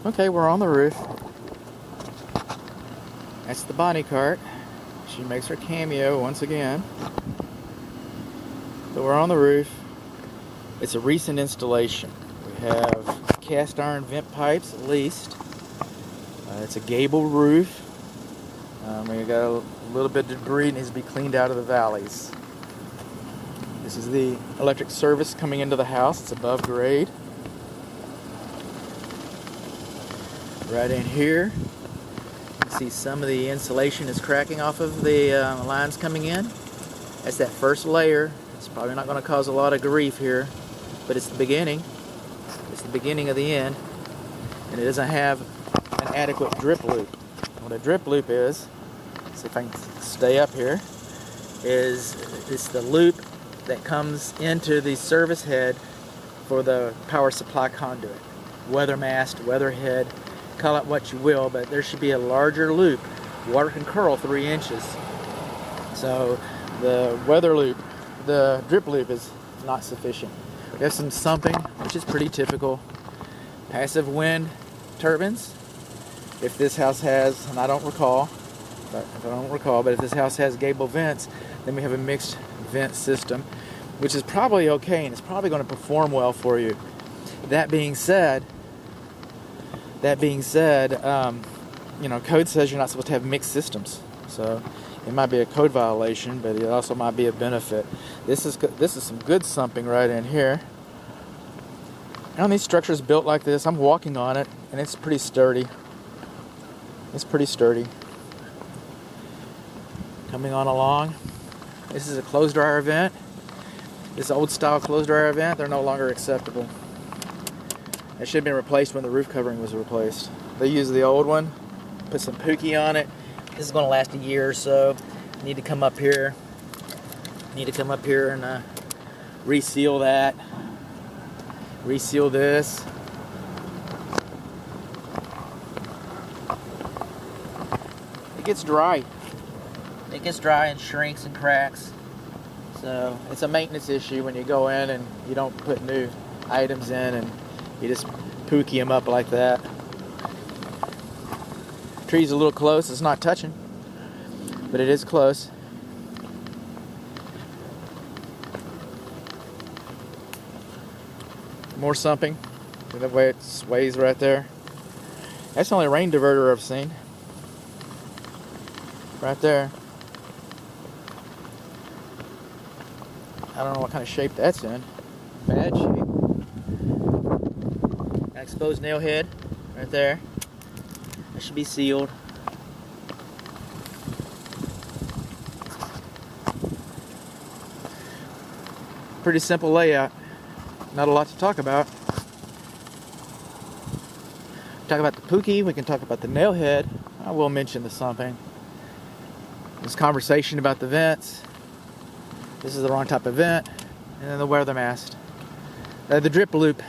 Okay, we're on the roof. That's the Bonnie cart. She makes her cameo once again. So we're on the roof. It's a recent installation. We have cast iron vent pipes at least. It's a gable roof. We got a little bit of debris that needs to be cleaned out of the valleys. This is the electric service coming into the house. It's above grade. Right in here, you can see some of the insulation is cracking off of the lines coming in. That's that first layer. It's probably not going to cause a lot of grief here, but it's the beginning. It's the beginning of the end, and it doesn't have an adequate drip loop. What a drip loop is, see if I can stay up here, is it's the loop that comes into the service head for the power supply conduit. Weather mast, weather head, call it what you will, but there should be a larger loop. Water can curl 3 inches. So the weather loop, the drip loop is not sufficient. We have some sumping, which is pretty typical. Passive wind turbines. If this house has, and I don't recall, but if this house has gable vents, then we have a mixed vent system, which is probably okay, and it's probably going to perform well for you. That being said, code says you're not supposed to have mixed systems, so it might be a code violation, but it also might be a benefit. This is some good sumping right in here. And on these structures built like this, I'm walking on it, and it's pretty sturdy. It's pretty sturdy. Coming on along. This is a closed dryer vent. This old style closed dryer vent, they're no longer acceptable. It should have been replaced when the roof covering was replaced. They used the old one, put some pookie on it. This is going to last a year or so. Need to come up here. And reseal that. Reseal this. It gets dry. It gets dry and shrinks and cracks. So it's a maintenance issue when you go in and you don't put new items in and you just pookie them up like that. Tree's a little close. It's not touching, but it is close. More sumping. The way it sways right there. That's the only rain diverter I've seen. Right there. I don't know what kind of shape that's in. Bad shape. Exposed nail head right there. That should be sealed. Pretty simple layout. Not a lot to talk about. Talk about the pookie. We can talk about the nail head. I will mention the sumping. This conversation about the vents. This is the wrong type of vent. And then the weather mast. The drip loop.